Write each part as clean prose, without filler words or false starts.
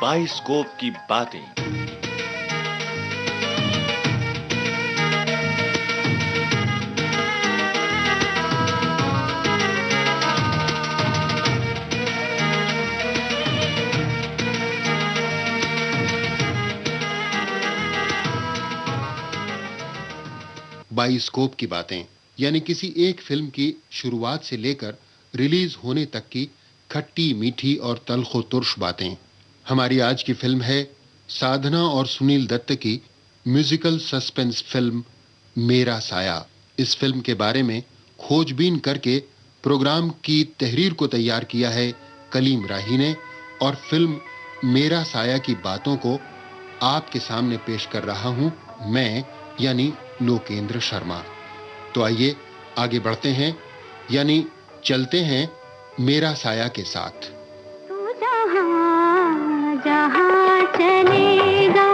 Bioscope की बातें। Bioscope की बातें यानी किसी एक फिल्म की शुरुआत से लेकर रिलीज होने तक की खट्टी मीठी और तलखो तुर्श बातें। हमारी आज की फिल्म है साधना और सुनील दत्त की म्यूजिकल सस्पेंस फिल्म मेरा साया। इस फिल्म के बारे में खोजबीन करके प्रोग्राम की तहरीर को तैयार किया है कलीम राही ने, और फिल्म मेरा साया की बातों को आपके सामने पेश कर रहा हूं मैं, यानी लोकेंद्र शर्मा। तो आइए आगे बढ़ते हैं, यानी चलते हैं मेरा साया के साथ। तू जहां जहां चलेगा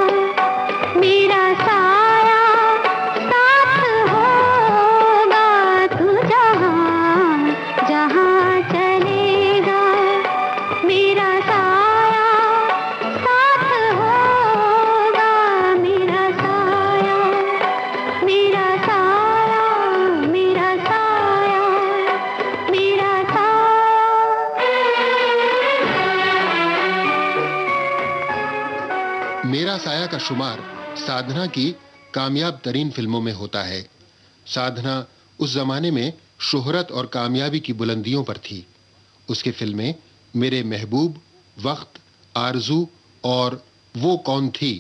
मेरा साया साथ होगा। तू जहां जहां चलेगा मेरा साया साथ होगा। मेरा साया मेरा साया मेरा साया मेरा मेरा साया का शुमार साधना की कामयाब तरीन फिल्मों में होता है। साधना उस जमाने में शोहरत और कामयाबी की बुलंदियों पर थी। उसकी फिल्में मेरे महबूब, वक्त, आरजू और वो कौन थी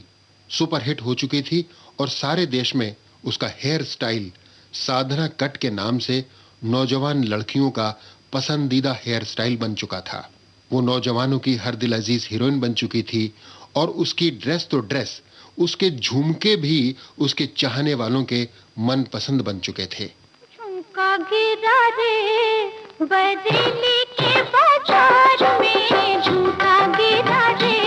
सुपरहिट हो चुकी थी, और सारे देश में उसका हेयर स्टाइल साधना कट के नाम से नौजवान लड़कियों का पसंदीदा हेयर स्टाइल बन चुका था। वो नौजवानों की हर दिल अजीज हीरोइन बन चुकी थी, और उसकी ड्रेस तो ड्रेस, उसके झुमके भी उसके चाहने वालों के मन पसंद बन चुके थे। झुमका गिरा रे बरेली के बाजार में। झुमका गिरा रे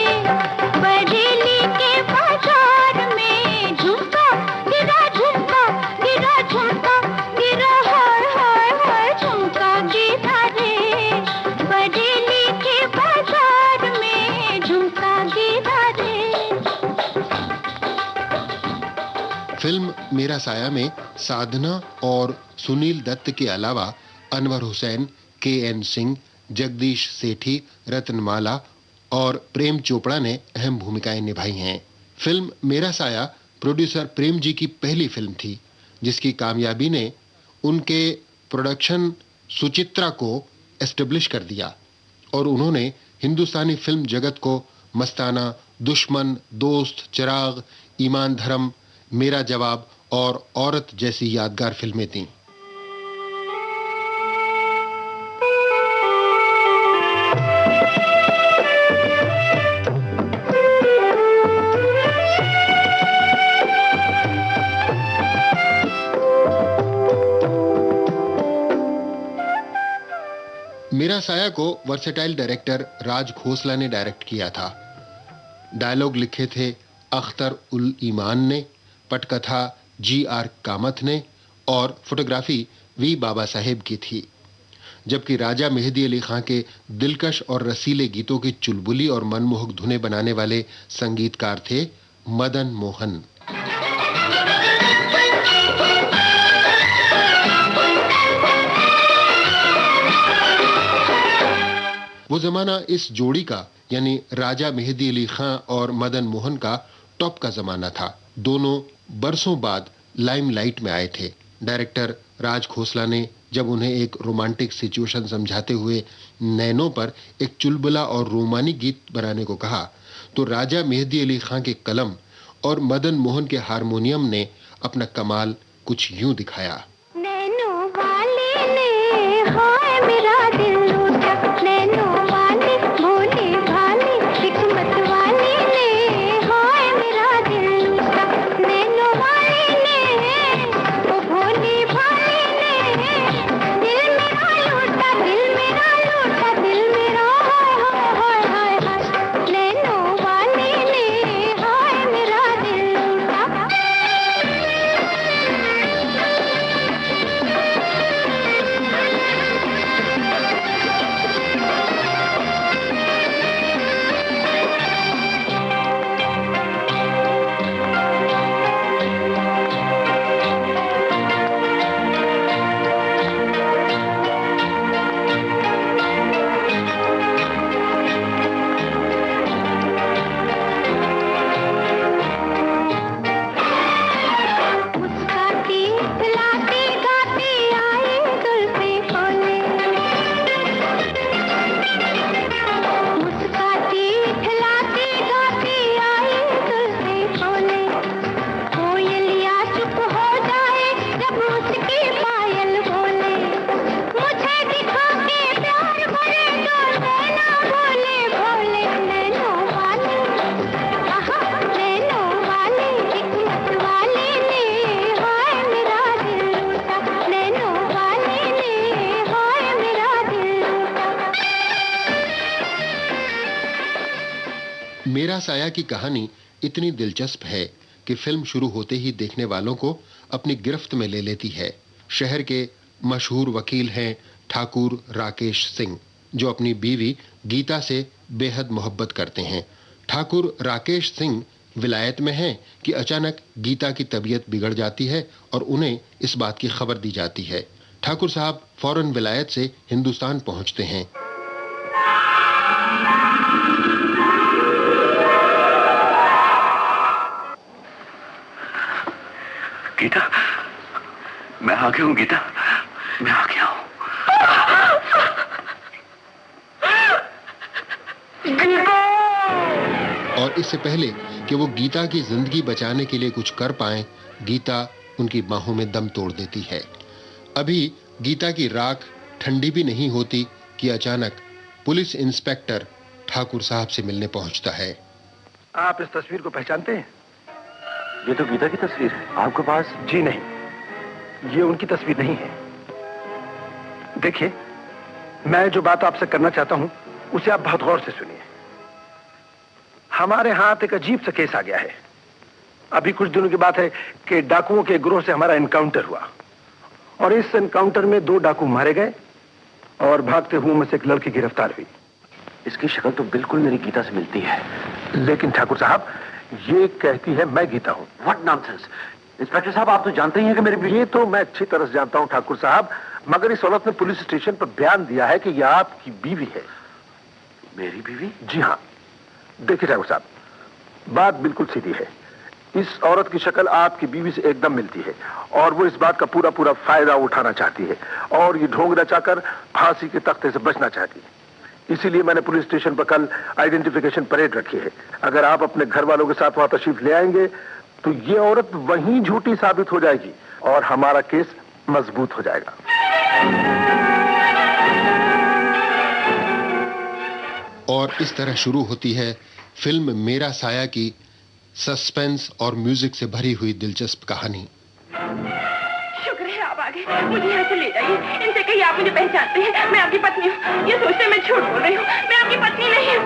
बरेली के बाजार में। झुमका गिरा झुमका गिरा झुमका गिरा हाय हाय हाय। झुमका गिरा रे बरेली के बाजार में। झुमका गिरा रे। फिल्म मेरा साया में साधना और सुनील दत्त के अलावा अनवर हुसैन, के.एन. सिंह, जगदीश सेठी, रत्नमाला और प्रेम चोपड़ा ने अहम भूमिकाएं निभाई हैं। फिल्म मेरा साया प्रोड्यूसर प्रेम जी की पहली फिल्म थी, जिसकी कामयाबी ने उनके प्रोडक्शन सुचित्रा को एस्टेब्लिश कर दिया, और उन्होंने हिंदुस्तानी फिल्म जगत को मस्ताना, दुश्मन, दोस्त, चिराग, ईमान धर्म, मेरा जवाब और औरत जैसी यादगार फिल्में दी। मेरा साया को वर्सेटाइल डायरेक्टर राज खोसला ने डायरेक्ट किया था। डायलॉग लिखे थे अख्तर उल ईमान ने, पटकथा जी.आर. कामत ने, और फोटोग्राफी वी बाबा साहेब की थी। जबकि राजा मेहदी अली खां के दिलकश और रसीले गीतों की चुलबुली और मनमोहक धुनें बनाने वाले संगीतकार थे मदन मोहन। वो जमाना इस जोड़ी का, यानी राजा मेहदी अली खां और मदन मोहन का टॉप का जमाना था। दोनों बरसों बाद लाइमलाइट में आए थे। डायरेक्टर राज खोसला ने जब उन्हें एक रोमांटिक सिचुएशन समझाते हुए नैनों पर एक चुलबुला और रोमानी गीत बनाने को कहा, तो राजा मेहदी अली खां के कलम और मदन मोहन के हारमोनियम ने अपना कमाल कुछ यूं दिखाया। नैनो वाले ने हाय मेरा दिल लूटा। नैनो वाले भोले भाले हिकमत वाले ने हाय मेरा दिल लूटा। नैनो वाले ने ओ भोले भाले ने दिल मेरा लूटा। दिल मेरा लूटा। दिल मेरा हाय हाय हाय हाय। नैनो वाले ने हाय मेरा दिल लूटा। मेरा साया की कहानी इतनी दिलचस्प है कि फिल्म शुरू होते ही देखने वालों को अपनी गिरफ्त में ले लेती है। शहर के मशहूर वकील हैं ठाकुर राकेश सिंह, जो अपनी बीवी गीता से बेहद मोहब्बत करते हैं। ठाकुर राकेश सिंह विलायत में हैं कि अचानक गीता की तबीयत बिगड़ जाती है और उन्हें इस बात की खबर दी जाती है। ठाकुर साहब फौरन विलायत से हिंदुस्तान पहुंचते हैं। गीता, मैं आ गया हूं। गीता, मैं आ गया हूं। और इससे पहले कि वो गीता की जिंदगी बचाने के लिए कुछ कर पाएं, गीता उनकी बाहों में दम तोड़ देती है। अभी गीता की राख ठंडी भी नहीं होती कि अचानक पुलिस इंस्पेक्टर ठाकुर साहब से मिलने पहुंचता है। आप इस तस्वीर को पहचानते हैं? ये तो गीता की तस्वीर है आपके पास। जी नहीं, ये उनकी तस्वीर नहीं है। देखिए, मैं जो बात आपसे करना चाहता हूं उसे आप बहुत गौर से सुनिए। हमारे हाथ एक अजीब सा केस आ गया है। अभी कुछ दिनों की बात है कि डाकुओं के ग्रोह से हमारा एनकाउंटर हुआ और इस एनकाउंटर में 2 डाकू मारे गए और भागते हुए में से एक लड़की गिरफ्तार हुई। इसकी शक्ल तो बिल्कुल मेरी गीता से मिलती है। लेकिन ठाकुर साहब, ये कहती है मैं गीता हूं। What nonsense. इंस्पेक्टर साहब, आप तो जानते ही हैं कि मेरी ये तो मैं अच्छी तरह से जानता हूं ठाकुर साहब, मगर इस औरत ने पुलिस स्टेशन पर बयान दिया है कि यह आपकी बीवी है। मेरी बीवी? जी हाँ। देखिए ठाकुर साहब, बात बिल्कुल सीधी है। इस औरत की शक्ल आपकी बीवी से एकदम मिलती है और वो इस बात का पूरा पूरा फायदा उठाना चाहती है और ये ढोंग रचाकर फांसी के तख्ते से बचना चाहती है। इसीलिए मैंने पुलिस स्टेशन पर कल आइडेंटिफिकेशन परेड रखी है। अगर आप अपने घर वालों के साथ वहां तशरीफ ले आएंगे तो ये औरत वहीं झूठी साबित हो जाएगी और हमारा केस मजबूत हो जाएगा। और इस तरह शुरू होती है फिल्म मेरा साया की सस्पेंस और म्यूजिक से भरी हुई दिलचस्प कहानी। शुक्र है आप आ गए। मुझे यहाँ से ले जाइए। इनसे कहीं आप मुझे पहचानते हैं। मैं आपकी पत्नी हूँ। ये सोचते मैं झूठ बोल रही हूँ। मैं आपकी पत्नी नहीं हूँ।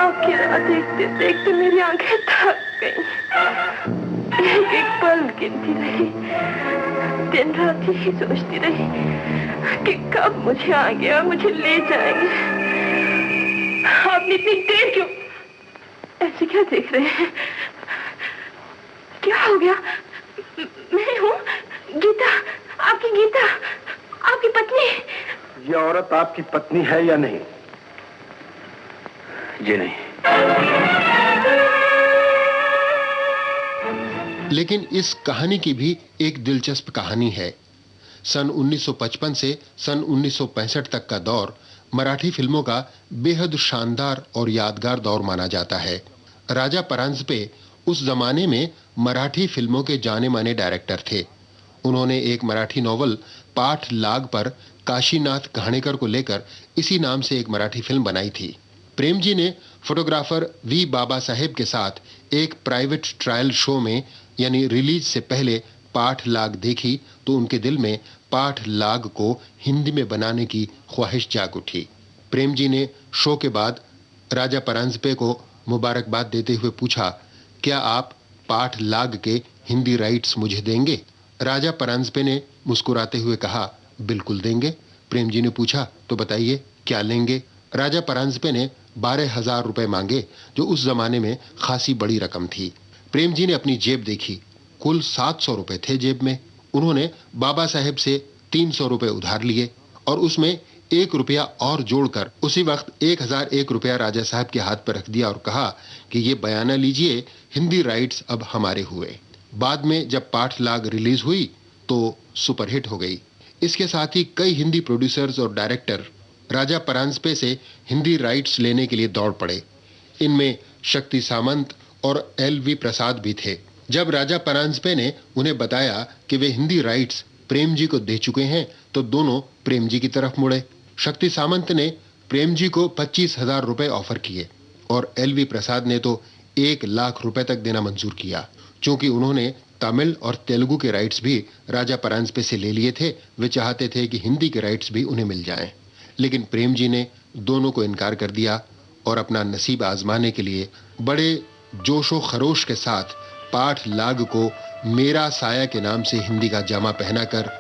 आपकी राह देखते देखते मेरी आंखें थक गई। एक एक पल गिनती रही, दिन रात यही सोचती रही कि कब मुझे आ गया मुझे ले जाएंगे। आपने इतनी देर क्यों ऐसे क्या देख रहे हैं? क्या हो गया? मैं हूँ गीता, आपकी गीता, आपकी पत्नी। ये औरत आपकी पत्नी है या नहीं? जी नहीं। लेकिन इस कहानी की भी एक दिलचस्प कहानी है। सन 1955 से सन 1965 तक का दौर मराठी फिल्मों का बेहद शानदार और यादगार दौर माना जाता है। राजा परांजपे उस जमाने में मराठी फिल्मों के जाने माने डायरेक्टर थे। उन्होंने एक मराठी नॉवल पाठ लाग पर काशीनाथ घाणेकर को लेकर इसी नाम से एक मराठी फिल्म बनाई थी। प्रेम जी ने फोटोग्राफर वी बाबा साहेब के साथ एक प्राइवेट ट्रायल शो में यानी रिलीज से पहले पाठ लाग देखी तो उनके दिल में पाठ लाग को हिंदी में बनाने की ख्वाहिश जाग उठी। प्रेम जी ने शो के बाद राजा परांजपे को मुबारकबाद देते हुए पूछा, क्या आप पाठ लाग के हिंदी राइट्स मुझे देंगे? राजा परांजपे ने मुस्कुराते हुए कहा, बिल्कुल देंगे। प्रेम जी ने पूछा, तो बताइए क्या लेंगे? राजा परांजपे ने 12,000 रुपए मांगे, जो उस जमाने में खासी बड़ी रकम थी। प्रेम जी ने अपनी जेब देखी, कुल 700 रुपए थे जेब में। उन्होंने बाबा साहेब से 300 रुपए उधार लिए और उसमें 1 रुपया और जोड़कर उसी वक्त 1001 रुपया राजा साहब के हाथ पर रख दिया और कहा कि ये बयाना लीजिए, हिंदी राइट्स अब हमारे हुए। बाद में जब पाठ लाग रिलीज हुई तो सुपरहिट हो गई। इसके साथ ही कई हिंदी प्रोड्यूसर्स और डायरेक्टर राजा परांजपे से हिंदी राइट्स लेने के लिए दौड़ पड़े। इनमें शक्ति सामंत और LV प्रसाद भी थे। जब राजा परांजपे ने उन्हें बताया कि वे हिंदी राइट्स प्रेम जी को दे चुके हैं तो दोनों प्रेम जी की तरफ मुड़े। शक्ति सामंत ने प्रेम जी को 25,000 रुपए ऑफर किए और LV प्रसाद ने तो 1 लाख रुपए तक देना मंजूर किया, क्योंकि उन्होंने तमिल और तेलुगु के राइट्स भी राजा परांजपे से ले लिए थे। वे चाहते थे कि हिंदी के राइट्स भी उन्हें मिल जाएं, लेकिन प्रेम जी ने दोनों को इनकार कर दिया और अपना नसीब आजमाने के लिए बड़े जोशो खरोश के साथ पाठ लाग को मेरा साया के नाम से हिंदी का जामा पहनाकर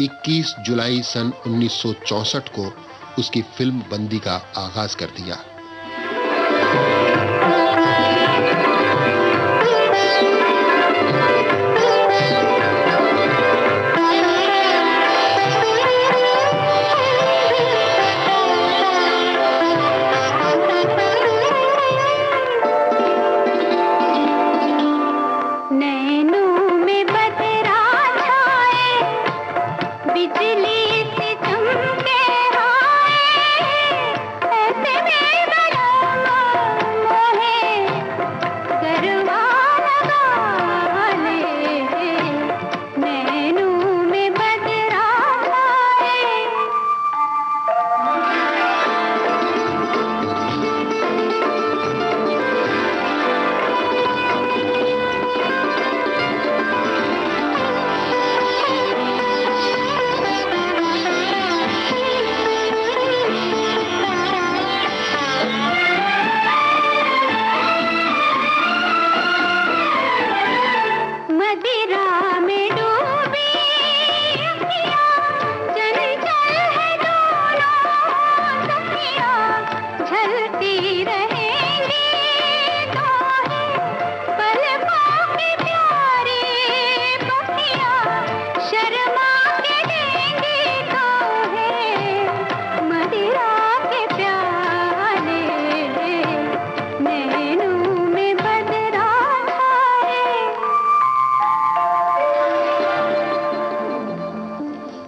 21 जुलाई सन 1964 को उसकी फिल्म बंदी का आगाज कर दिया।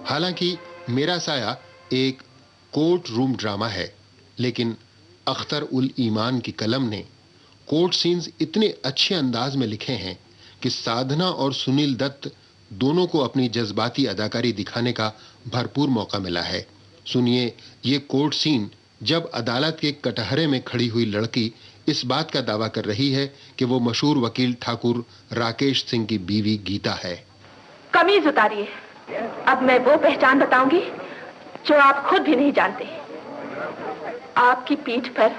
हालांकि मेरा साया एक कोर्ट रूम ड्रामा है, लेकिन अख्तर उल ईमान की कलम ने कोर्ट सीन्स इतने अच्छे अंदाज में लिखे हैं कि साधना और सुनील दत्त दोनों को अपनी जज्बाती अदाकारी दिखाने का भरपूर मौका मिला है। सुनिए ये कोर्ट सीन जब अदालत के कटहरे में खड़ी हुई लड़की इस बात का दावा कर रही है कि वो मशहूर वकील ठाकुर राकेश सिंह की बीवी गीता है। कमीज उतारिए, अब मैं वो पहचान बताऊंगी जो आप खुद भी नहीं जानते। आपकी पीठ पर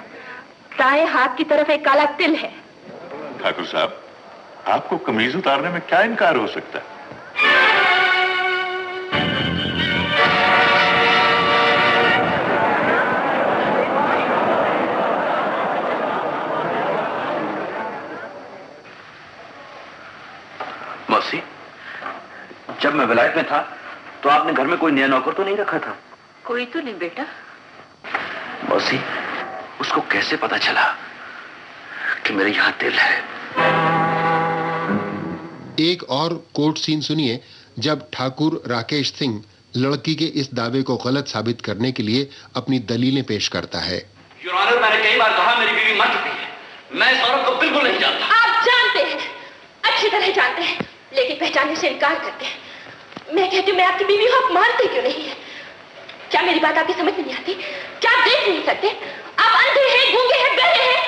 दाएं हाथ की तरफ एक काला तिल है। ठाकुर साहब, आपको कमीज उतारने में क्या इनकार हो सकता है? मौसी, जब मैं विलायत में था तो आपने घर में कोई नया नौकर तो नहीं रखा था? कोई तो नहीं बेटा। मौसी, उसको कैसे पता चला कि मेरे यहां तिल है? एक और कोर्ट सीन सुनिए जब ठाकुर राकेश सिंह लड़की के इस दावे को गलत साबित करने के लिए अपनी दलीलें पेश करता है। योर ऑनर, मैंने कई बार कहा मेरी बीवी मर चुकी है। मैं इस औरत को बिल्कुल नहीं जानता। आप जानते हैं, अच्छी तरह जानते हैं, लेकिन पहचानने से इनकार करते हैं। मैं कहती हूँ मैं आपकी बीवी हूँ, आप मानते क्यों नहीं है? क्या मेरी बात आपकी समझ में नहीं आती? क्या आप देख नहीं सकते? आप अंधे हैं, गूंगे हैं, बहरे हैं।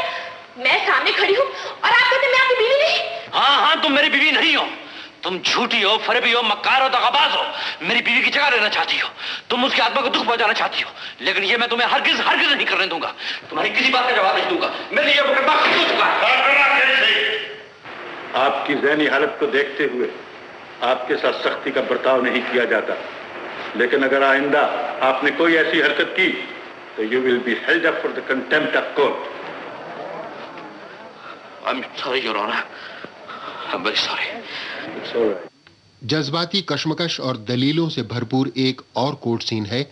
मैं सामने खड़ी हूँ और आप कहते मैं आपकी बीवी नहीं? हाँ, तुम मेरी बीवी नहीं हो। तुम झूठी हो, फरेबी हो, मक्कार हो, दगाबाज हो। मेरी बीवी की जगह लेना चाहती हो। तुम उसकी आत्मा को दुख पहुंचाना चाहती हो, लेकिन ये मैं तुम्हें हरगिज नहीं करने दूंगा। तुम्हारी किसी बात का जवाब नहीं दूंगा। मेरे ये मुकदमा खत्म हो चुका है। आपकी ज़हनी हालत को देखते हुए आपके साथ सख्ती का बर्ताव नहीं किया जाता, लेकिन अगर आइंदा आपने कोई ऐसी हरकत की तो you will be held up for the contempt of court. I am sorry your honour, I am very sorry. It's alright. जज्बाती कश्मकश और दलीलों से भरपूर एक और कोर्ट सीन है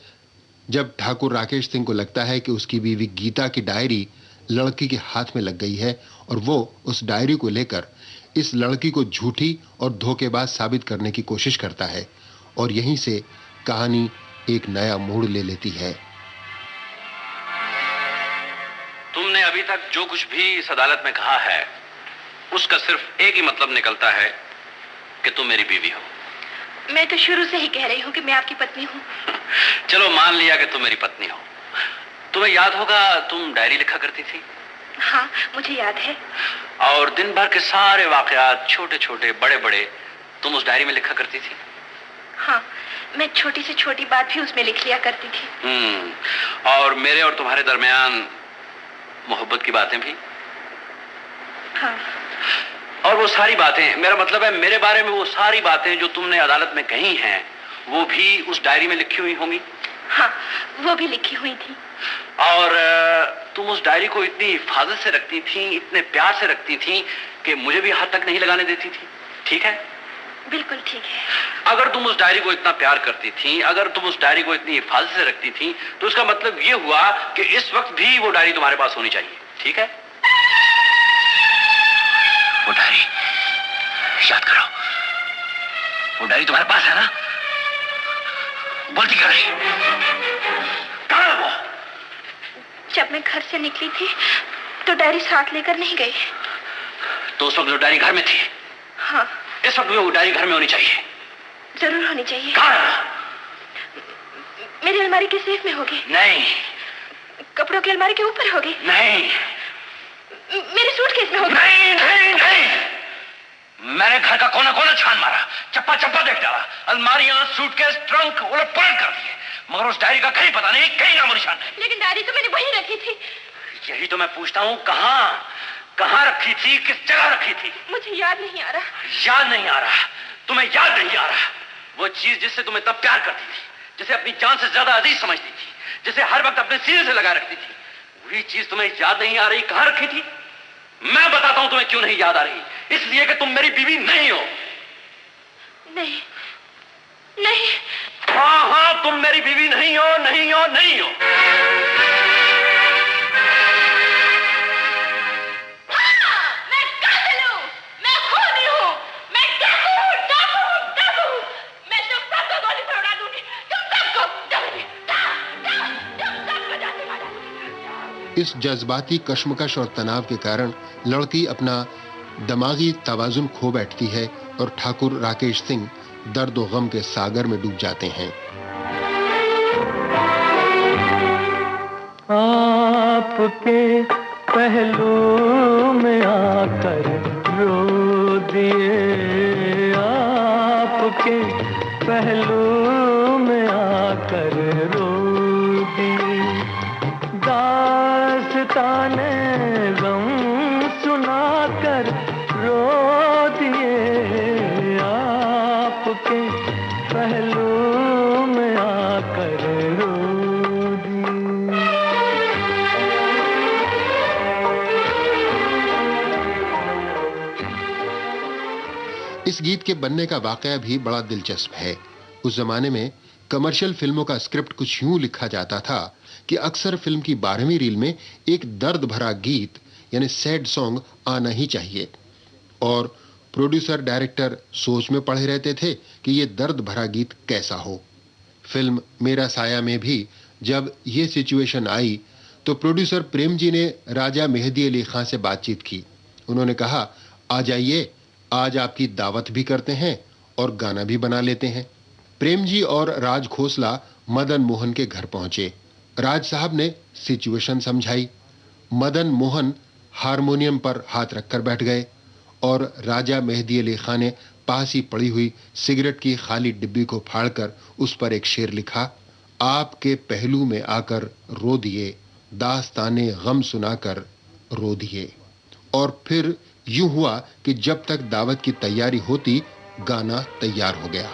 जब ठाकुर राकेश सिंह को लगता है कि उसकी बीवी गीता की डायरी लड़की के हाथ में लग गई है और वो उस डायरी को लेकर इस लड़की को झूठी और धोखेबाज साबित करने की कोशिश करता है और यहीं से कहानी एक नया मोड़ ले लेती है। तुमने अभी तक जो कुछ भी इस अदालत में कहा है उसका सिर्फ एक ही मतलब निकलता है कि तुम मेरी बीवी हो। मैं तो शुरू से ही कह रही हूँ कि मैं आपकी पत्नी हूँ। चलो मान लिया कि तुम मेरी पत्नी हो। तुम्हें याद होगा तुम डायरी लिखा करती थी? हाँ, मुझे याद है। और दिन भर के सारे वाकयात, छोटे छोटे बड़े बड़े, तुम उस डायरी में लिखा करती थी? हाँ, मैं छोटी से छोटी बात भी उसमें लिख लिया करती थी। और मेरे और तुम्हारे दरमियान मोहब्बत की बातें भी? हाँ। और वो सारी बातें, मेरा मतलब है मेरे बारे में वो सारी बातें जो तुमने अदालत में कही हैं, वो भी उस डायरी में लिखी हुई होंगी? हाँ, वो भी लिखी हुई थी। और तुम उस डायरी को इतनी हिफाजत से रखती थी, इतने प्यार से रखती थी कि मुझे भी हाथ तक नहीं लगाने देती थी, ठीक है? बिल्कुल ठीक है। अगर तुम उस डायरी को इतना प्यार करती थी, अगर तुम उस डायरी को इतनी हिफाजत से रखती थी, तो उसका मतलब ये हुआ कि इस वक्त भी वो डायरी तुम्हारे पास होनी चाहिए, ठीक है? वो डायरी, याद करो, वो डायरी तुम्हारे पास है ना? बोलती क्यों नहीं? कहाँ है वो? जब मैं घर से निकली थी तो डायरी साथ लेकर नहीं गई। तो उस वक्त जो डायरी घर में थी? हाँ। इस वक्त भी वो डायरी घर में होनी चाहिए? जरूर होनी चाहिए। कहाँ है? मेरी अलमारी के सेफ में होगी। नहीं। कपड़ों की अलमारी के ऊपर होगी। नहीं। मेरे सूटकेस में होगी। नहीं नहीं नहीं, मैंने घर का कोना कोना छान मारा, चप्पा चप्पा देख डाला, अलमारियां, सूटकेस, ट्रंक उलट पलट कर दिए, मगर उस डायरी का कहीं पता नहीं, कहीं नामो निशान नहीं। लेकिन डायरी तो मैंने वहीं रखी थी। यही तो मैं पूछता हूँ, कहाँ कहाँ रखी थी, किस जगह रखी थी? मुझे याद नहीं आ रहा। याद नहीं आ रहा? तुम्हें याद नहीं आ रहा? वो चीज जिससे तुम इतना प्यार करती थी, जिसे अपनी जान से ज्यादा अजीज समझती थी, जिसे हर वक्त अपने सीने से लगा रखती थी, वही चीज तुम्हें याद नहीं आ रही? कहाँ रखी थी? मैं बताता हूं तुम्हें क्यों नहीं याद आ रही। इसलिए कि तुम मेरी बीवी नहीं हो। नहीं नहीं। हाँ हाँ, तुम मेरी बीवी नहीं हो, नहीं हो, नहीं हो। मैं कातिल हूं, मैं खूनी हूं, मैं डाकू हूं, डाकू हूं, डाकू हूं। मैं तुम सबको गोली से उड़ा दूंगी, तुम सबको, तुम सबको जाने मारा दूंगी। इस जज्बाती कश्मकश और तनाव के कारण लड़की अपना दिमागी तवाजुन खो बैठती है और ठाकुर राकेश सिंह दर्द और गम के सागर में डूब जाते हैं। आपके पहलू में आकर रो दिए, आपके पहलू में आकर रो दिए, दास्ताने गम सुनाकर रो दिए, आपके पहलू में आकर रो दिए। इस गीत के बनने का वाकया भी बड़ा दिलचस्प है। उस जमाने में कमर्शियल फिल्मों का स्क्रिप्ट कुछ यूं लिखा जाता था कि अक्सर फिल्म की 12वीं रील में एक दर्द भरा गीत यानी सैड सॉन्ग आना ही चाहिए, और प्रोड्यूसर डायरेक्टर सोच में पड़े रहते थे कि ये दर्द भरा गीत कैसा हो। फिल्म मेरा साया में भी जब ये सिचुएशन आई तो प्रोड्यूसर प्रेम जी ने राजा मेहदी अली खां से बातचीत की। उन्होंने कहा, आ जाइए, आज आपकी दावत भी करते हैं और गाना भी बना लेते हैं। प्रेम जी और राज खोसला मदन मोहन के घर पहुंचे। राज साहब ने सिचुएशन समझाई। मदन मोहन हारमोनियम पर हाथ रखकर बैठ गए और राजा मेहदी अली खां ने पास ही पड़ी हुई सिगरेट की खाली डिब्बी को फाड़कर उस पर एक शेर लिखा, आपके पहलू में आकर रो दिए, दास्ताने गम सुनाकर रो दिए। और फिर यूं हुआ कि जब तक दावत की तैयारी होती, गाना तैयार हो गया।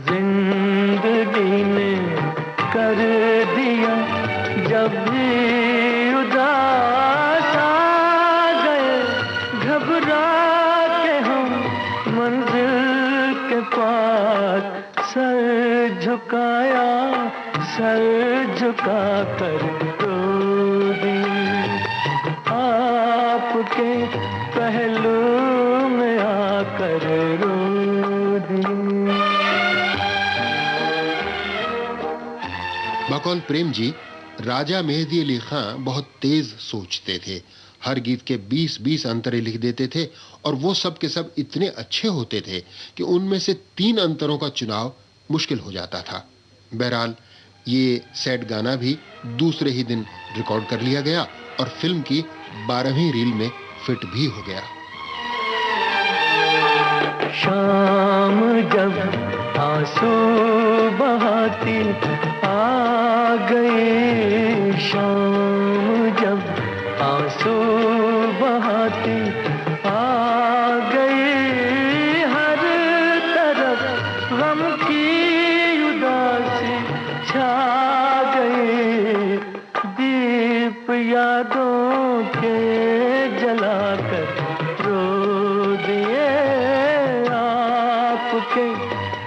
जिंदगी ने कर दिया जब भी उदास आ गए, घबरा के हम मंजिल के पास सर झुकाया, सर झुका कर रो दी, आपके पहलू में आकर रो दी। बकौल प्रेम जी, राजा मेहदी अली खां बहुत तेज सोचते थे। हर गीत के 20-20 अंतरे लिख देते थे और वो सब के सब इतने अच्छे होते थे कि उनमें से 3 अंतरों का चुनाव मुश्किल हो जाता था। बहरहाल ये सैड गाना भी दूसरे ही दिन रिकॉर्ड कर लिया गया और फिल्म की 12वीं रील में फिट भी हो गया। शाम जब आंसू बहाती आ गए, शाम जब आंसू बहाती आ गए, हर तरफ गम की उदासी छा गए, दीप यादों के जलाकर रो दिए, आपके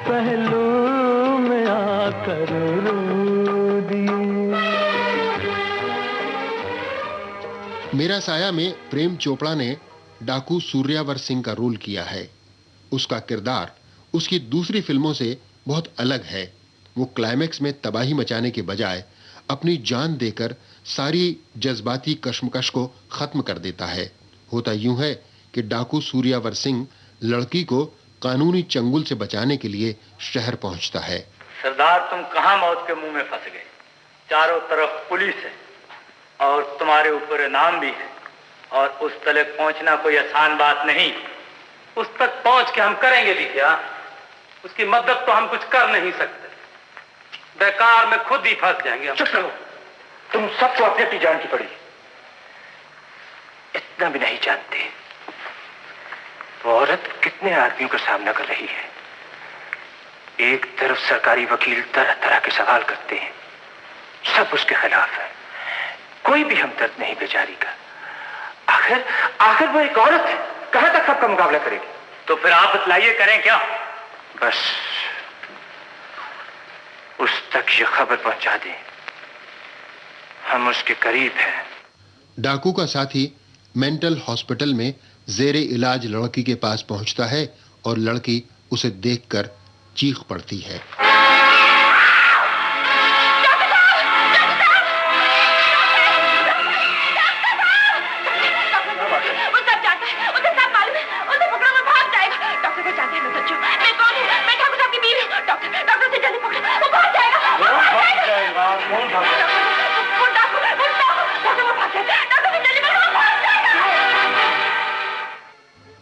पहलू में आकर रो दिए। मेरा साया में प्रेम चोपड़ा ने डाकू सूर्यावर सिंह का रोल किया है। उसका किरदार उसकी दूसरी फिल्मों से बहुत अलग है। वो क्लाइमैक्स में तबाही मचाने के बजाय अपनी जान देकर सारी जज्बाती कश्मकश को खत्म कर देता है। होता यूं है कि डाकू सूर्यावर सिंह लड़की को कानूनी चंगुल से बचाने के लिए शहर पहुंचता है। सरदार, तुम कहां मौत के मुंह में फंस गए? चारों तरफ पुलिस है और तुम्हारे ऊपर इनाम भी है, और उस तक पहुंचना कोई आसान बात नहीं। उस तक पहुंच के हम करेंगे भी क्या? उसकी मदद तो हम कुछ कर नहीं सकते, बेकार में खुद ही फंस जाएंगे। चुप रहो, तुम सबको अपनी अपनी जान की पड़ी। इतना भी नहीं जानते वो औरत कितने आदमियों का सामना कर रही है। एक तरफ सरकारी वकील तरह तरह के सवाल करते हैं, सब उसके खिलाफ है, कोई भी हमदर्द नहीं बेचारी का। आखिर वो एक औरत है, कहां तक सबका मुकाबला करेगी? तो फिर आप बतलाइए, करें क्या? बस उस तक ये खबर पहुंचा दें, हम उसके करीब हैं। डाकू का साथी मेंटल हॉस्पिटल में जेरे इलाज लड़की के पास पहुंचता है और लड़की उसे देखकर चीख पड़ती है।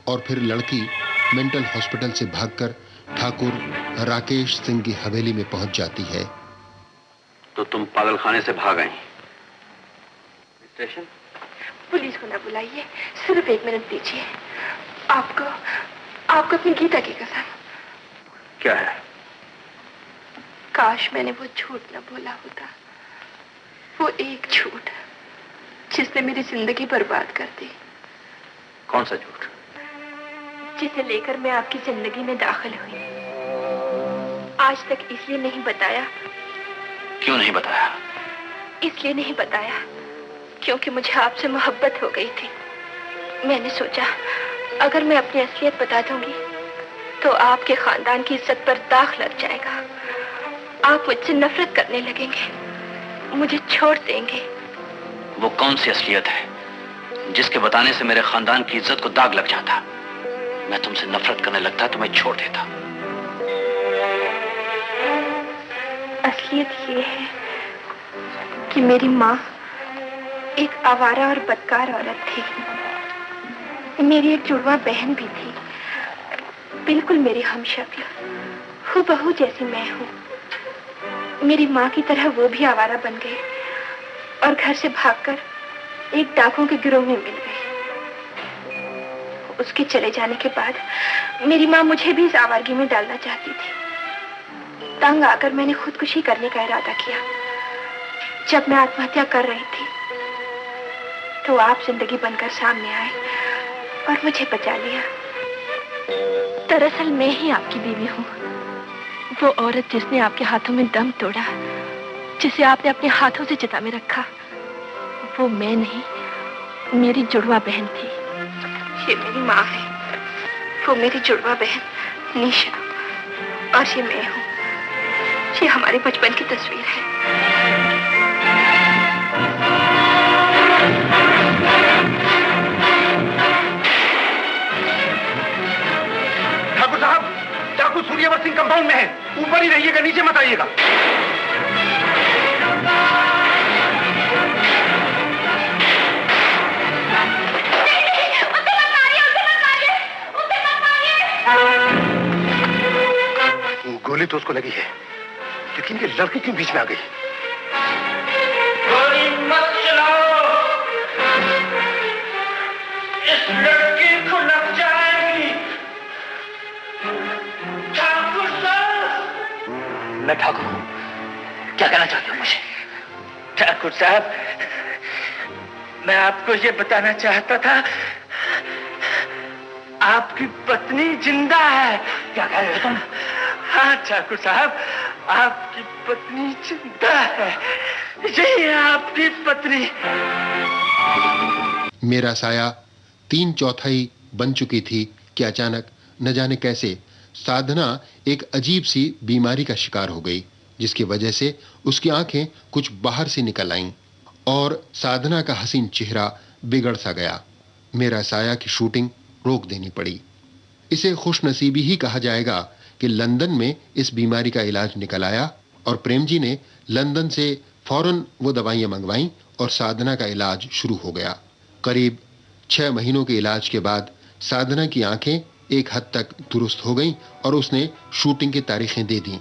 और फिर लड़की मेंटल हॉस्पिटल से भागकर ठाकुर राकेश सिंह की हवेली में पहुंच जाती है। तो तुम पागलखाने से भाग आई? स्टेशन? पुलिस को ना बुलाइए, सिर्फ 1 मिनट दीजिए। आपको अपनी गीता की कसम। क्या है? काश मैंने वो झूठ न बोला होता, वो एक झूठ जिसने मेरी जिंदगी बर्बाद कर दी। कौन सा झूठ? जिसे लेकर मैं आपकी जिंदगी में दाखिल हुई। आज तक इसलिए नहीं बताया। क्यों नहीं बताया? इसलिए नहीं बताया क्योंकि मुझे आपसे मोहब्बत हो गई थी। मैंने सोचा अगर मैं अपनी असलियत बता दूंगी तो आपके खानदान की इज्जत पर दाग लग जाएगा। आप मुझसे नफरत करने लगेंगे, मुझे छोड़ देंगे। वो कौन सी असलियत है जिसके बताने से मेरे खानदान की इज्जत को दाग लग जाता? मैं तुमसे नफरत करने लगता तो मैं छोड़ देता। असलियत ये है कि मेरी माँ एक आवारा और बदकार औरत थी। मेरी एक जुड़वा बहन भी थी, बिल्कुल मेरी हमशक्ल, हूबहू जैसी मैं हूँ। मेरी माँ की तरह वो भी आवारा बन गई और घर से भागकर एक डाकुओं के गिरोह में मिल गई। उसके चले जाने के बाद मेरी माँ मुझे भी इस आवारगी में डालना चाहती थी। तंग आकर मैंने खुदकुशी करने का इरादा किया। जब मैं आत्महत्या कर रही थी तो आप जिंदगी बनकर सामने आए और मुझे बचा लिया। दरअसल मैं ही आपकी बीवी हूँ, वो औरत जिसने आपके हाथों में दम तोड़ा, जिसे आपने अपने हाथों से चिता में रखा। वो मैं नहीं, मेरी जुड़वा बहन थी। ये मेरी माँ है, वो मेरी जुड़वा बहन निशा, और ये मैं हूँ। ये हमारे बचपन की तस्वीर है। कंपाउंड में है, ऊपर ही रहिएगा, नीचे मत आइएगा। गोली तो उसको लगी है, लेकिन ये लड़की क्यों बीच में आ गई? गोली मत चलाओ, इस लड़की को लग जाएगी। ठाकुर साहब, मैं ठाकुर हूं, क्या कहना चाहते हो मुझे? ठाकुर साहब, मैं आपको ये बताना चाहता था, आपकी पत्नी जिंदा है। क्या कह रहे हो तुम? हाँ ठाकुर साहब, आपकी पत्नी जिंदा है, यही है आपकी पत्नी। मेरा साया 3/4 बन चुकी थी कि अचानक न जाने कैसे साधना एक अजीब सी बीमारी का शिकार हो गई, जिसकी वजह से उसकी आंखें कुछ बाहर से निकल आईं और साधना का हसीन चेहरा बिगड़ सा गया। मेरा साया की शूटिंग रोक देनी पड़ी। इसे खुशनसीबी ही कहा जाएगा कि लंदन में इस बीमारी का इलाज निकल आया और प्रेम जी ने लंदन से फौरन वो दवाइयां मंगवाईं और साधना का इलाज शुरू हो गया। करीब 6 महीनों के इलाज के बाद साधना की आंखें एक हद तक दुरुस्त हो गईं और उसने शूटिंग की तारीखें दे दी।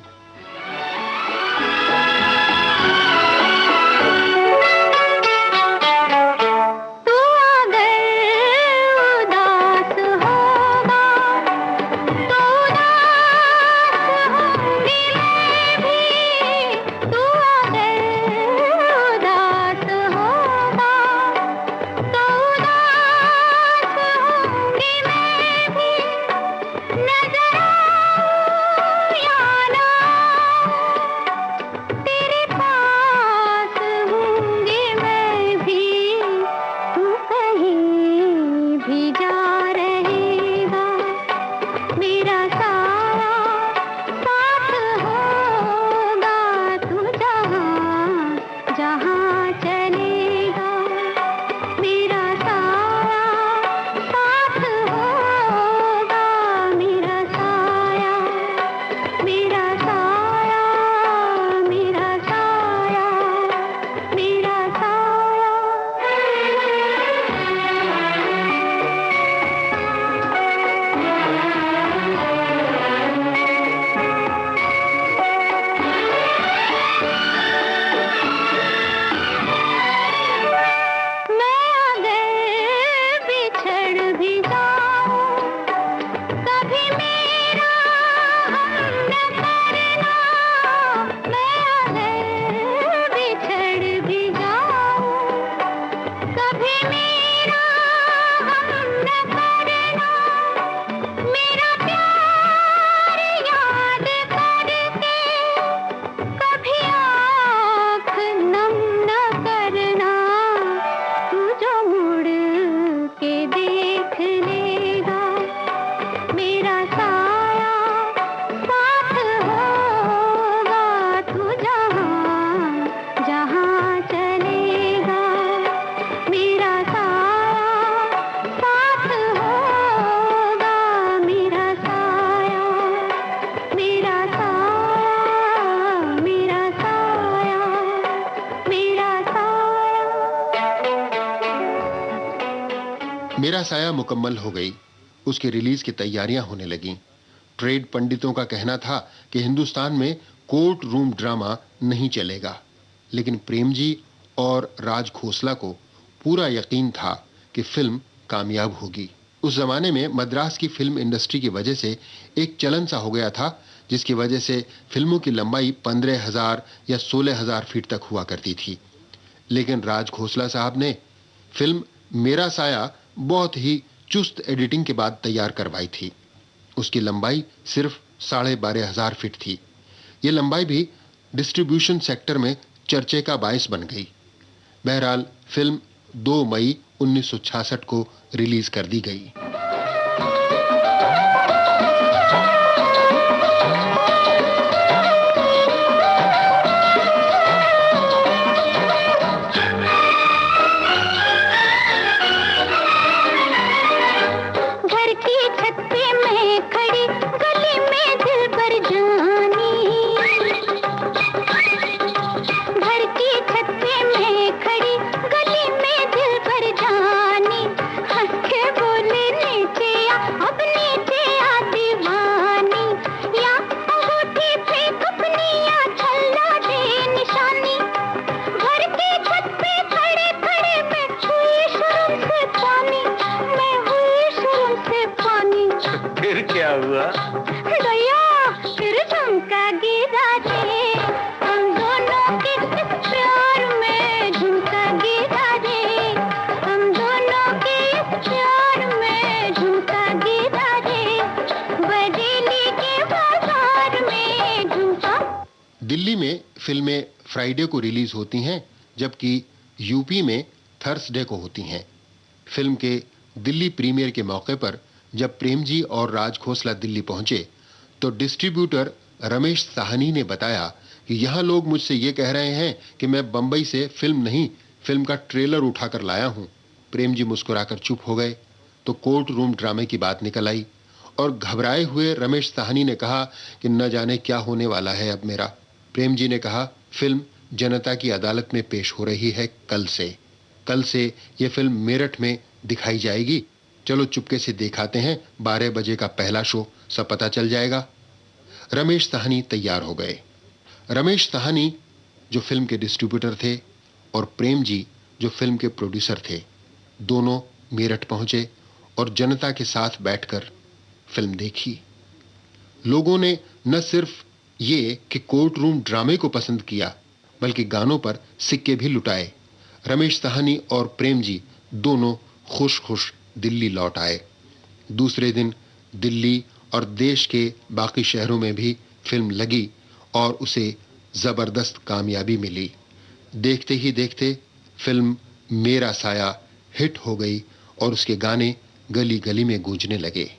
मेरा साया मुकम्मल हो गई। उसकी रिलीज की तैयारियां होने लगीं। ट्रेड पंडितों का कहना था कि हिंदुस्तान में कोर्ट रूम ड्रामा नहीं चलेगा, लेकिन प्रेम जी और राज खोसला को पूरा यकीन था कि फिल्म कामयाब होगी। उस जमाने में मद्रास की फिल्म इंडस्ट्री की वजह से एक चलन सा हो गया था, जिसकी वजह से फिल्मों की लंबाई 15,000 या 16,000 फीट तक हुआ करती थी। लेकिन राज खोसला साहब ने फिल्म मेरा साया बहुत ही चुस्त एडिटिंग के बाद तैयार करवाई थी। उसकी लंबाई सिर्फ 12,500 फीट थी। ये लंबाई भी डिस्ट्रीब्यूशन सेक्टर में चर्चे का बायस बन गई। बहरहाल फिल्म 2 मई 1966 को रिलीज कर दी गई। घर की छत पे मैं खड़ी, गली में दिल पर जान फिर क्या हुआ? गया फिर झुमका गिरा रे, हम दोनों के प्यार में झुमका गिरा रे, हम दोनों के प्यार में झुमका गिरा रे, बरेली के बाजार में झुमका। दिल्ली में फिल्में फ्राइडे को रिलीज होती हैं, जबकि यूपी में थर्सडे को होती हैं। फिल्म के दिल्ली प्रीमियर के मौके पर जब प्रेम जी और राज खोसला दिल्ली पहुंचे तो डिस्ट्रीब्यूटर रमेश साहनी ने बताया कि यहाँ लोग मुझसे ये कह रहे हैं कि मैं बंबई से फिल्म नहीं, फिल्म का ट्रेलर उठाकर लाया हूँ। प्रेम जी मुस्कुराकर चुप हो गए तो कोर्ट रूम ड्रामे की बात निकल आई और घबराए हुए रमेश साहनी ने कहा कि न जाने क्या होने वाला है अब मेरा। प्रेम जी ने कहा, फिल्म जनता की अदालत में पेश हो रही है कल से ये फिल्म मेरठ में दिखाई जाएगी। चलो चुपके से दिखाते हैं, 12 बजे का पहला शो, सब पता चल जाएगा। रमेश साहनी तैयार हो गए। रमेश साहनी जो फिल्म के डिस्ट्रीब्यूटर थे और प्रेम जी जो फिल्म के प्रोड्यूसर थे, दोनों मेरठ पहुंचे और जनता के साथ बैठकर फिल्म देखी। लोगों ने न सिर्फ ये कि कोर्ट रूम ड्रामे को पसंद किया, बल्कि गानों पर सिक्के भी लुटाए। रमेश साहनी और प्रेम जी दोनों खुश खुश दिल्ली लौट आए। दूसरे दिन दिल्ली और देश के बाकी शहरों में भी फिल्म लगी और उसे जबरदस्त कामयाबी मिली। देखते ही देखते फिल्म मेरा साया हिट हो गई और उसके गाने गली गली में गूंजने लगे।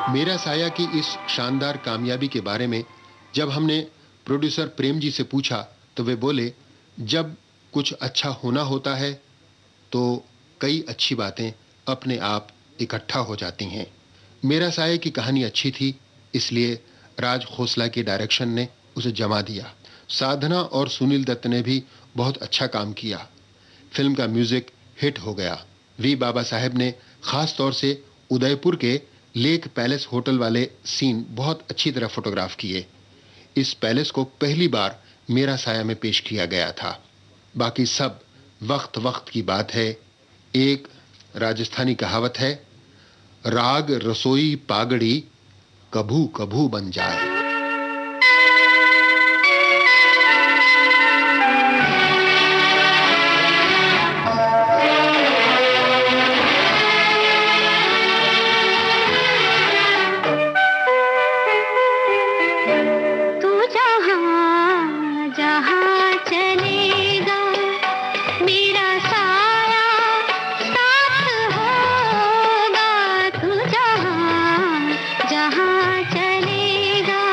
मेरा साया की इस शानदार कामयाबी के बारे में जब हमने प्रोड्यूसर प्रेम जी से पूछा तो वे बोले, जब कुछ अच्छा होना होता है तो कई अच्छी बातें अपने आप इकट्ठा हो जाती हैं। मेरा साया की कहानी अच्छी थी, इसलिए राज खोसला की डायरेक्शन ने उसे जमा दिया। साधना और सुनील दत्त ने भी बहुत अच्छा काम किया। फिल्म का म्यूजिक हिट हो गया। वी बाबा साहेब ने खास तौर से उदयपुर के लेक पैलेस होटल वाले सीन बहुत अच्छी तरह फोटोग्राफ किए। इस पैलेस को पहली बार मेरा साया में पेश किया गया था। बाकी सब वक्त वक्त की बात है। एक राजस्थानी कहावत है, राग रसोई पागड़ी कभू कभू बन जाए। जहाँ चलेगा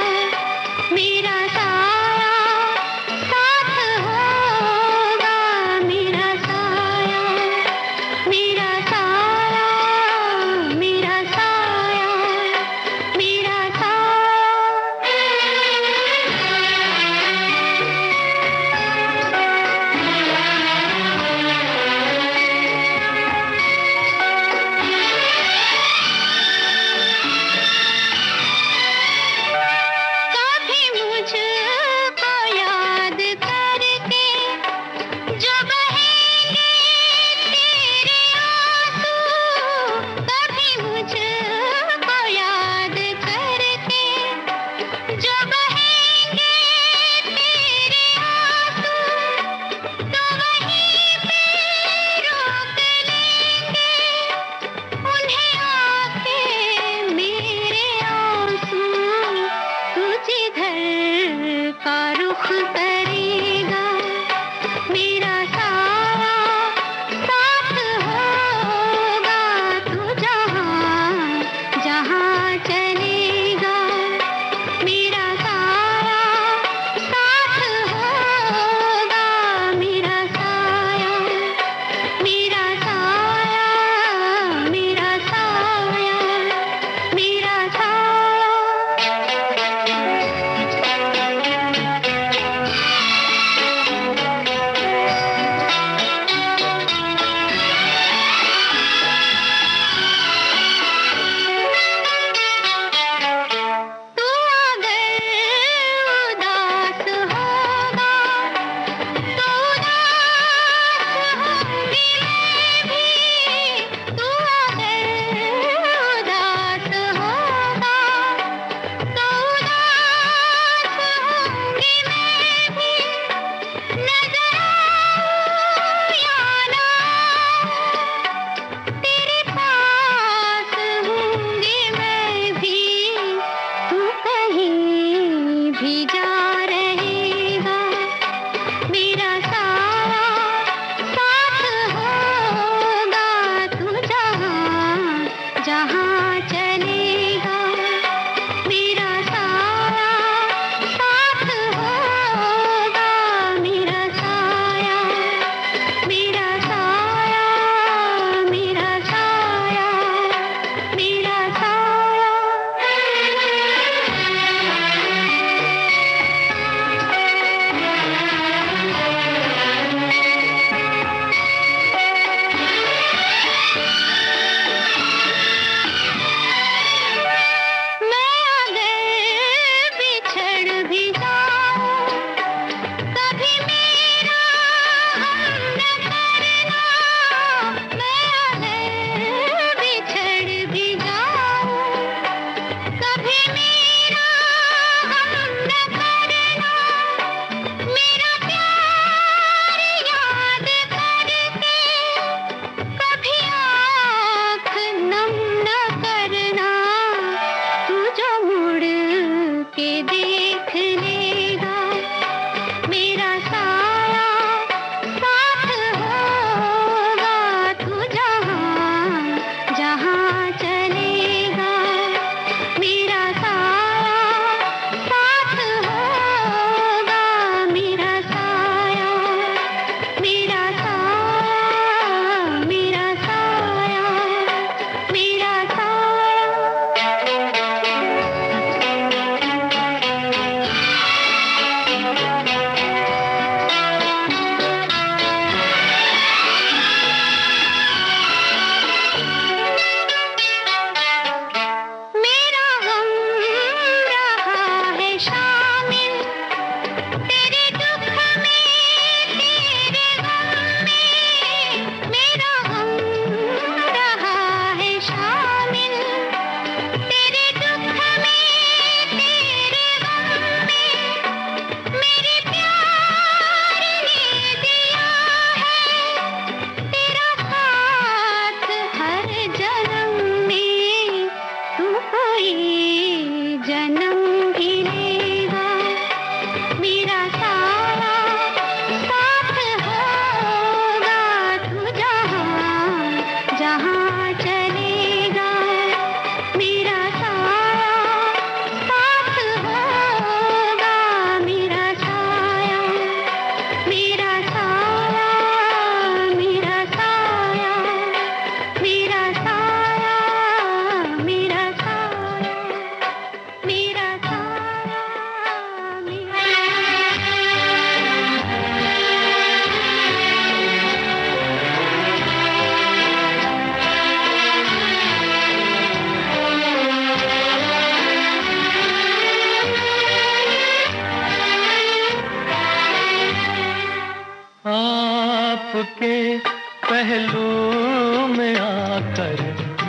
पहलू में आकर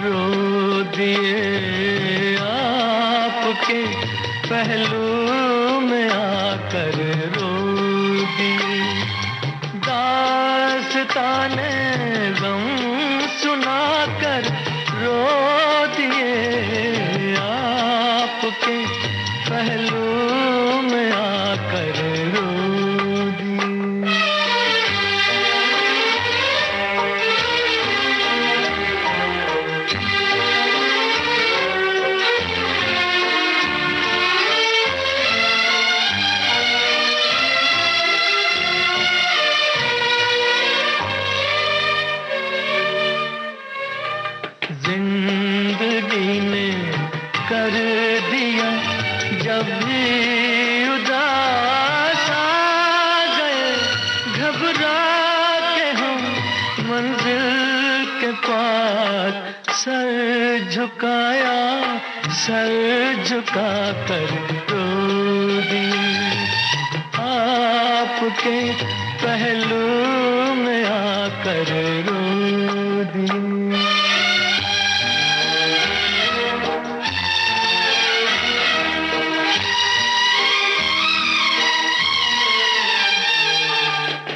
रो दिए, आपके पहलू में आकर रो दिए। दास्ताने गम सुनाकर रो दिए, आपके पहलू में आकर रो दिए। जिंदगी ने कर दिया जब भी उदास आ गए, घबरा के हम मंजिल के पास सर झुकाया, सर झुका कर रो दिए, आपके पहलू में आकर रो दिए।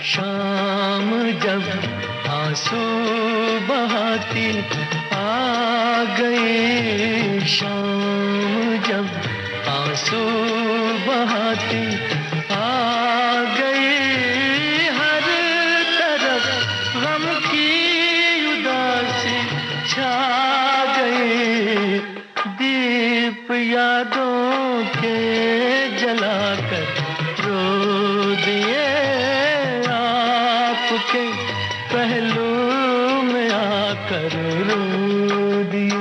शाम जब आंसू बहाती आ गई, शाम जब आंसू बहाती आ गई, हर तरफ गम की उदासी छा गई। दीप यादों के जलाकर रो दिए, आपके पहलू में आकर रो दिए।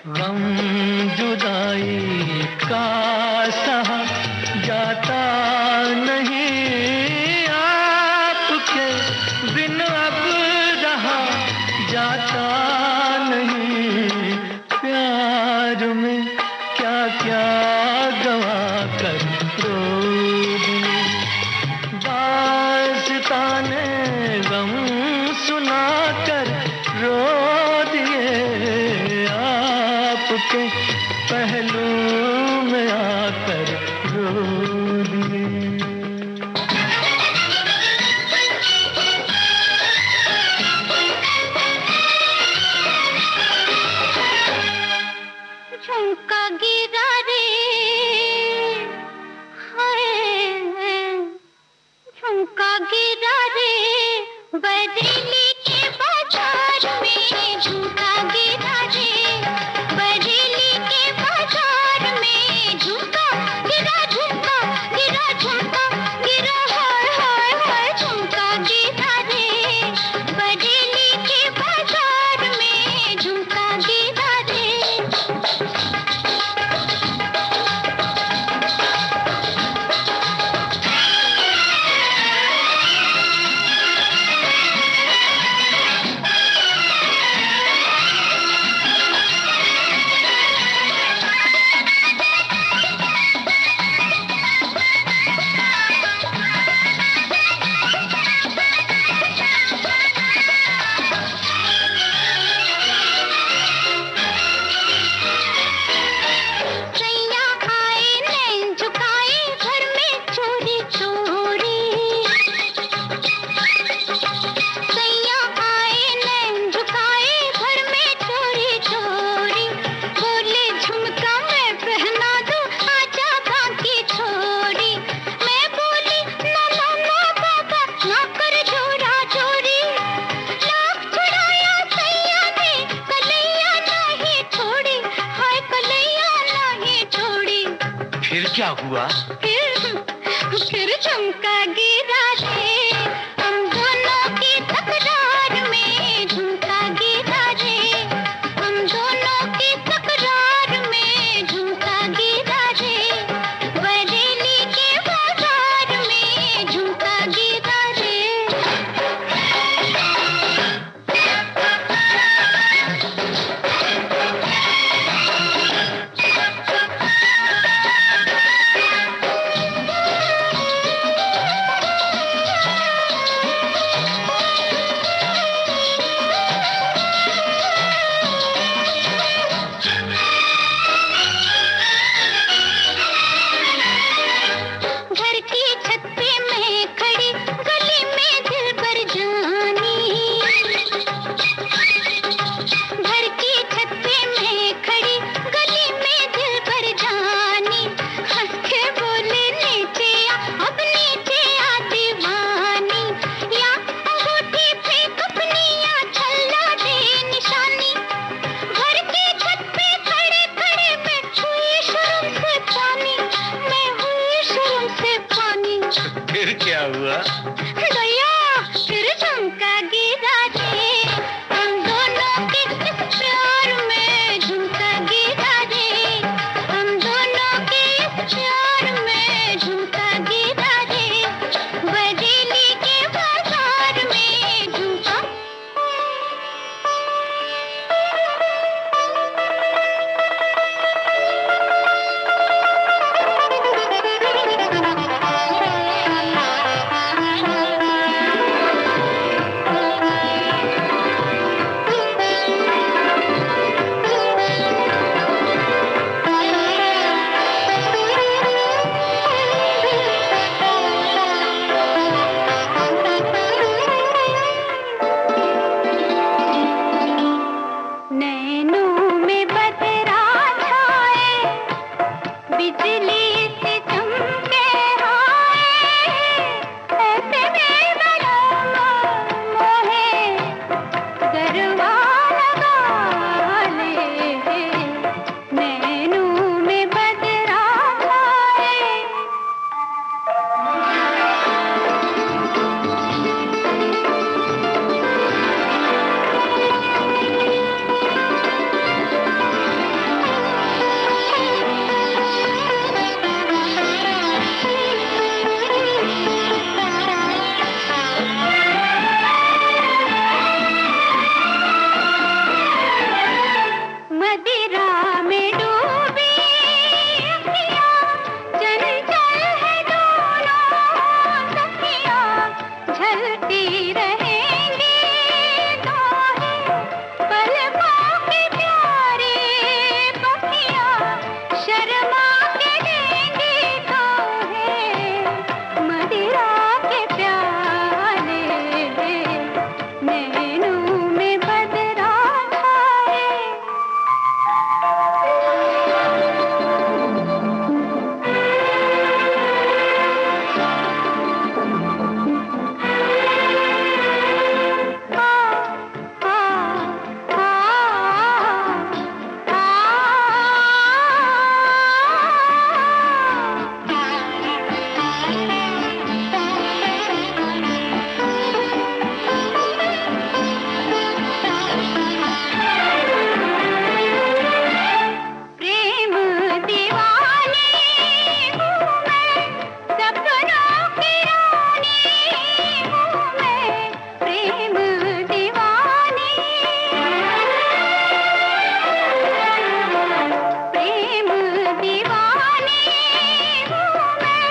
गम जुदाई का सहा जाता नहीं, आपके बिन अब रहा जाता नहीं। प्यार में क्या क्या गवा कर रो दिए, दास्ताने गम सुना कर रो दिए, आपके पहलू में आकर रो दिए। झुमका गिरा रे, हाय झुमका गिरा रे, बरेली के बाजार में झुमका गिरा रे, बरेली के बाजार में झुमका गिरा, झुमका गिरा, झुमका गिरा, हाय हाय हाय झुमका गिरा रे, बरेली के बाजार में झुमका गिरा रे। क्या हुआ? फिर झुमका गिरा रे, हम दोनों की तकरार में झुमका गिरा रे, हम दोनों की तकरार में झुमका गिरा रे, बरेली के बाजार में हुआ? गया फिर झुमका गिरा दे, हम दोनों के इस प्यार में झुमका गिरा दे, हम दोनों के इस प्यार में झुमका गिरा दे, बरेली के बाजार में झुमका। नैनों में बदरा छाए, बिजली से चमके हाय, ऐसे में बड़ा मोहे गरबा लगा ले, नैनों में बदरा छाए। मदिरा में डूबी अखियाँ, चंचल है दोनों सखियाँ, झलती रहेंगी दोहें, पलकों की प्यारी पखियाँ, शर्मा के देंगी दोहें, मदिरा के प्याले, नैनों में बदरा छाए। प्रेम दीवानी हूँ मैं, सपनों की रानी हूँ मैं, प्रेम दीवानी, प्रेम दीवानी हूँ मैं,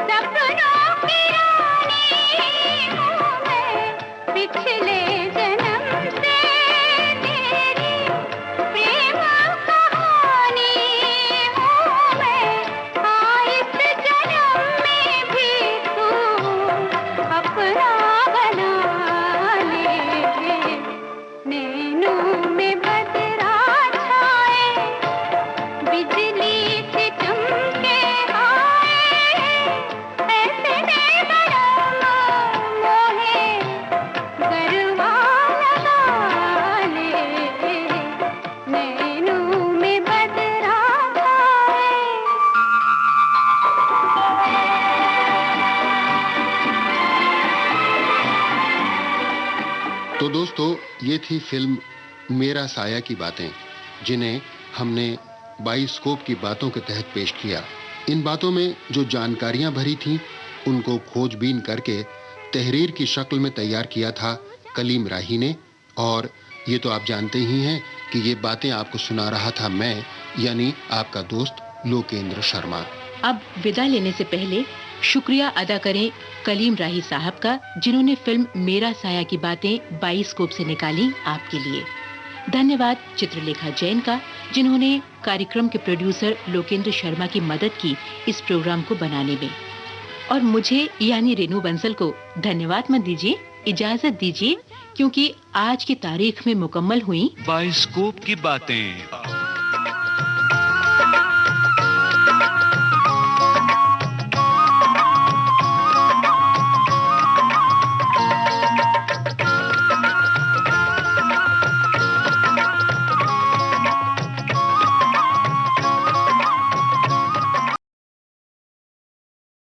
सपनों की रानी हूँ मैं, पिछले जन्म से तेरी प्रेम कहानी हूँ मैं, इस जन्म में भी तू अपना बना ले, नैनों में बदरा छाए, बिजली से चमके हाय, ऐसे में बड़ा मोहे गरबा लगा ले, नैनों में बदरा छाए। तो दोस्तों, ये थी फिल्म मेरा साया की बातें, जिन्हें हमने बाइस्कोप की बातों के तहत पेश किया। इन बातों में जो जानकारियां भरी थीं, उनको खोजबीन करके तहरीर की शक्ल में तैयार किया था कलीम राही ने, और ये तो आप जानते ही हैं कि ये बातें आपको सुना रहा था मैं, यानी आपका दोस्त लोकेंद्र शर्मा। अब विदा लेने से पहले शुक्रिया अदा करें कलीम राही साहब का, जिन्होंने फिल्म मेरा साया की बातें बाइस्कोप से निकाली आपके लिए। धन्यवाद चित्रलेखा जैन का, जिन्होंने कार्यक्रम के प्रोड्यूसर लोकेंद्र शर्मा की मदद की इस प्रोग्राम को बनाने में। और मुझे यानी रेनू बंसल को धन्यवाद मत दीजिए, इजाजत दीजिए, क्योंकि आज की तारीख में मुकम्मल हुई बाइस्कोप की बातें।